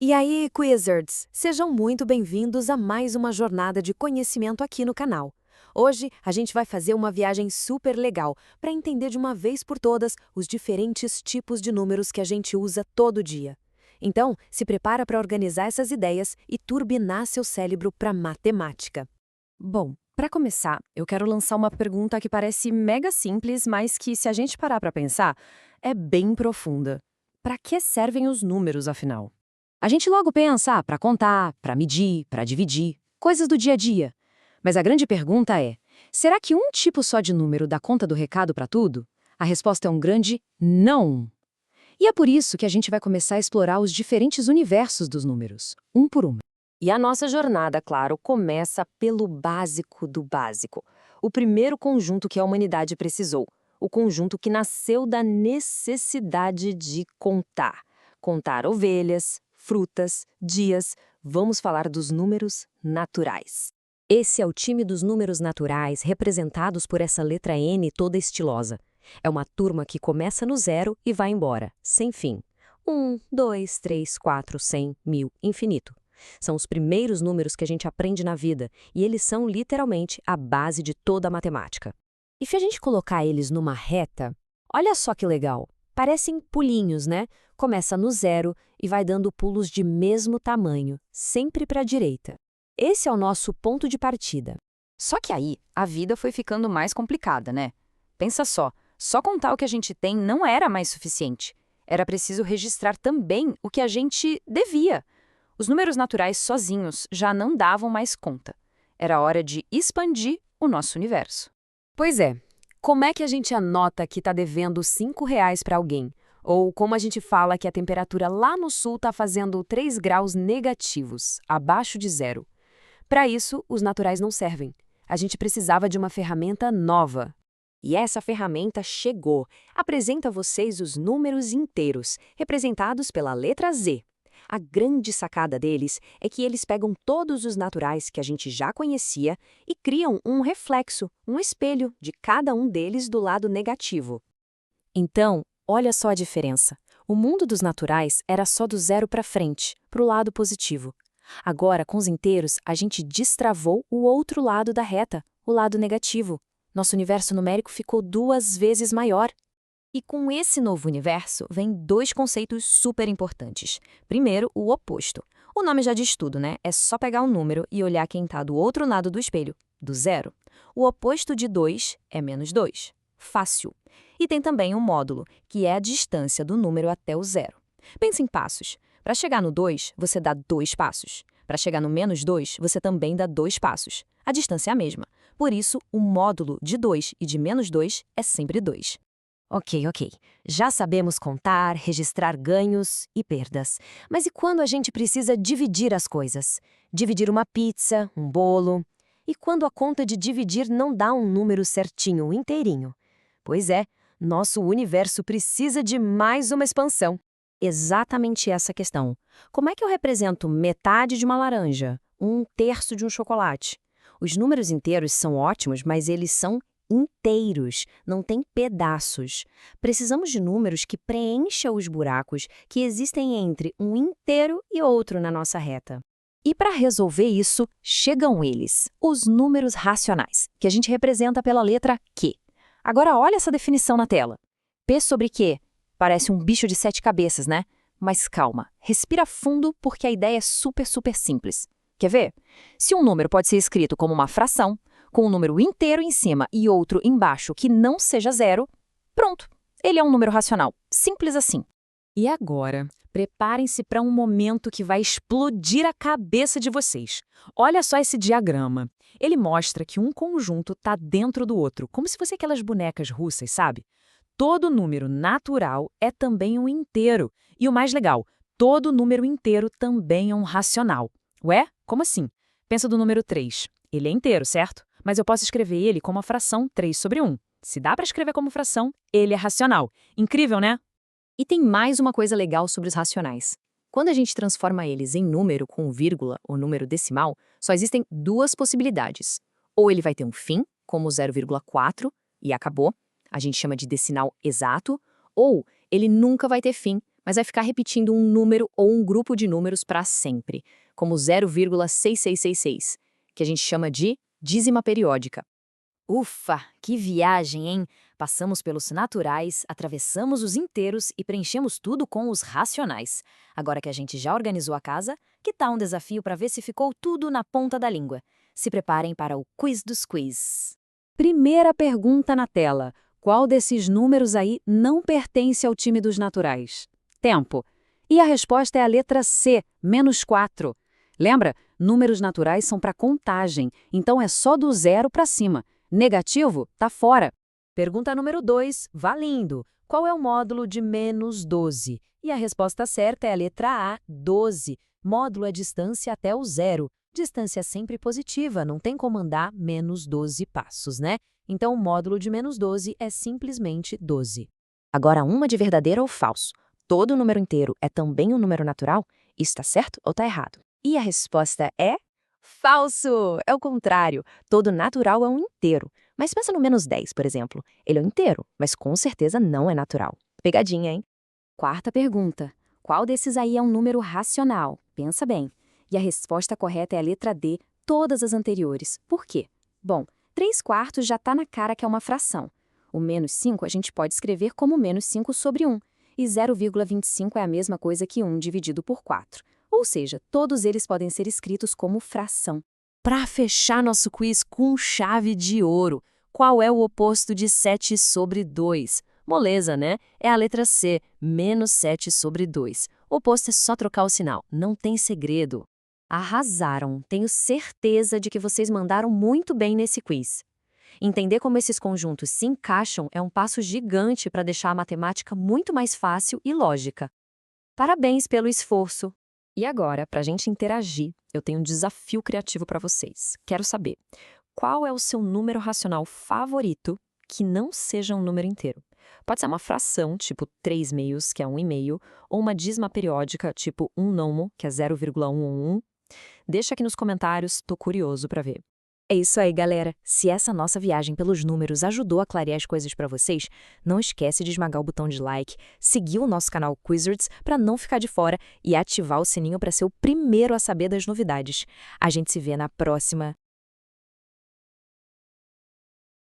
E aí, Quizzards! Sejam muito bem-vindos a mais uma jornada de conhecimento aqui no canal. Hoje, a gente vai fazer uma viagem super legal para entender de uma vez por todas os diferentes tipos de números que a gente usa todo dia. Então, se prepara para organizar essas ideias e turbinar seu cérebro para matemática. Bom, para começar, eu quero lançar uma pergunta que parece mega simples, mas que, se a gente parar para pensar, é bem profunda. Para que servem os números, afinal? A gente logo pensa, para contar, para medir, para dividir, coisas do dia a dia. Mas a grande pergunta é: será que um tipo só de número dá conta do recado para tudo? A resposta é um grande não. E é por isso que a gente vai começar a explorar os diferentes universos dos números, um por um. E a nossa jornada, claro, começa pelo básico do básico. O primeiro conjunto que a humanidade precisou. O conjunto que nasceu da necessidade de contar. Contar ovelhas, frutas, dias. Vamos falar dos números naturais. Esse é o time dos números naturais, representados por essa letra N toda estilosa. É uma turma que começa no zero e vai embora, sem fim. 2, 3, 4, 100, 1000, infinito. São os primeiros números que a gente aprende na vida, e eles são literalmente a base de toda a matemática. E se a gente colocar eles numa reta, olha só que legal. Parecem pulinhos, né? Começa no zero e vai dando pulos de mesmo tamanho, sempre para a direita. Esse é o nosso ponto de partida. Só que aí, a vida foi ficando mais complicada, né? Pensa só contar o que a gente tem não era mais suficiente. Era preciso registrar também o que a gente devia. Os números naturais sozinhos já não davam mais conta. Era hora de expandir o nosso universo. Pois é, como é que a gente anota que está devendo R$ 5 para alguém? Ou como a gente fala que a temperatura lá no sul está fazendo 3 graus negativos, abaixo de zero? Para isso, os naturais não servem. A gente precisava de uma ferramenta nova. E essa ferramenta chegou. Apresenta a vocês os números inteiros, representados pela letra Z. A grande sacada deles é que eles pegam todos os naturais que a gente já conhecia e criam um reflexo, um espelho de cada um deles do lado negativo. Então, olha só a diferença. O mundo dos naturais era só do zero para frente, para o lado positivo. Agora, com os inteiros, a gente destravou o outro lado da reta, o lado negativo. Nosso universo numérico ficou 2 vezes maior. E com esse novo universo, vem 2 conceitos super importantes. Primeiro, o oposto. O nome já diz tudo, né? É só pegar um número e olhar quem está do outro lado do espelho, do zero. O oposto de 2 é menos 2. Fácil. E tem também um módulo, que é a distância do número até o zero. Pense em passos. Para chegar no 2, você dá 2 passos. Para chegar no menos 2, você também dá 2 passos. A distância é a mesma. Por isso, o módulo de 2 e de menos 2 é sempre 2. Ok. Já sabemos contar, registrar ganhos e perdas. Mas e quando a gente precisa dividir as coisas? Dividir uma pizza, um bolo? E quando a conta de dividir não dá um número certinho, inteirinho? Pois é, nosso universo precisa de mais uma expansão. Exatamente essa questão. Como é que eu represento metade de uma laranja, 1/3 de um chocolate? Os números inteiros são ótimos, mas eles são inteiros, não tem pedaços. Precisamos de números que preencham os buracos que existem entre um inteiro e outro na nossa reta. E para resolver isso, chegam eles, os números racionais, que a gente representa pela letra Q. Agora olha essa definição na tela. P sobre Q. Parece um bicho de 7 cabeças, né? Mas calma, respira fundo porque a ideia é super simples. Quer ver? Se um número pode ser escrito como uma fração, com um número inteiro em cima e outro embaixo que não seja zero, pronto, ele é um número racional. Simples assim. E agora, preparem-se para um momento que vai explodir a cabeça de vocês. Olha só esse diagrama. Ele mostra que um conjunto está dentro do outro, como se fosse aquelas bonecas russas, sabe? Todo número natural é também um inteiro. E o mais legal, todo número inteiro também é um racional. Ué? Como assim? Pensa do número 3. Ele é inteiro, certo? Mas eu posso escrever ele como a fração 3 sobre 1. Se dá para escrever como fração, ele é racional. Incrível, né? E tem mais uma coisa legal sobre os racionais. Quando a gente transforma eles em número com vírgula ou número decimal, só existem 2 possibilidades. Ou ele vai ter um fim, como 0,4, e acabou. A gente chama de decimal exato. Ou ele nunca vai ter fim, mas vai ficar repetindo um número ou um grupo de números para sempre, como 0,6666, que a gente chama de dízima periódica. Ufa, que viagem, hein? Passamos pelos naturais, atravessamos os inteiros e preenchemos tudo com os racionais. Agora que a gente já organizou a casa, que tal um desafio para ver se ficou tudo na ponta da língua? Se preparem para o quiz dos quiz. Primeira pergunta na tela. Qual desses números aí não pertence ao time dos naturais? Tempo. E a resposta é a letra C, -4. Lembra? Números naturais são para contagem, então é só do 0 para cima. Negativo, tá fora. Pergunta número 2, valendo. Qual é o módulo de -12? E a resposta certa é a letra A, 12. Módulo é distância até o 0. Distância sempre positiva, não tem como andar menos 12 passos, né? Então, o módulo de -12 é simplesmente 12. Agora, uma de verdadeiro ou falso. Todo número inteiro é também um número natural? Isso está certo ou está errado? E a resposta é falso! É o contrário. Todo natural é um inteiro. Mas pensa no -10, por exemplo. Ele é um inteiro, mas com certeza não é natural. Pegadinha, hein? Quarta pergunta. Qual desses aí é um número racional? Pensa bem. E a resposta correta é a letra D, todas as anteriores. Por quê? Bom, 3/4 já está na cara que é uma fração. O -5 a gente pode escrever como -5 sobre 1. E 0,25 é a mesma coisa que 1 dividido por 4. Ou seja, todos eles podem ser escritos como fração. Para fechar nosso quiz com chave de ouro, qual é o oposto de 7 sobre 2? Moleza, né? É a letra C, -7 sobre 2. O oposto é só trocar o sinal, não tem segredo. Arrasaram! Tenho certeza de que vocês mandaram muito bem nesse quiz. Entender como esses conjuntos se encaixam é um passo gigante para deixar a matemática muito mais fácil e lógica. Parabéns pelo esforço! E agora, para a gente interagir, eu tenho um desafio criativo para vocês. Quero saber, qual é o seu número racional favorito que não seja um número inteiro? Pode ser uma fração, tipo 3 meios, que é 1,5, ou uma dízima periódica, tipo 1 nomo, que é 0,111. Deixa aqui nos comentários, tô curioso para ver. É isso aí, galera. Se essa nossa viagem pelos números ajudou a clarear as coisas para vocês, não esquece de esmagar o botão de like, seguir o nosso canal Quizards para não ficar de fora e ativar o sininho para ser o primeiro a saber das novidades. A gente se vê na próxima.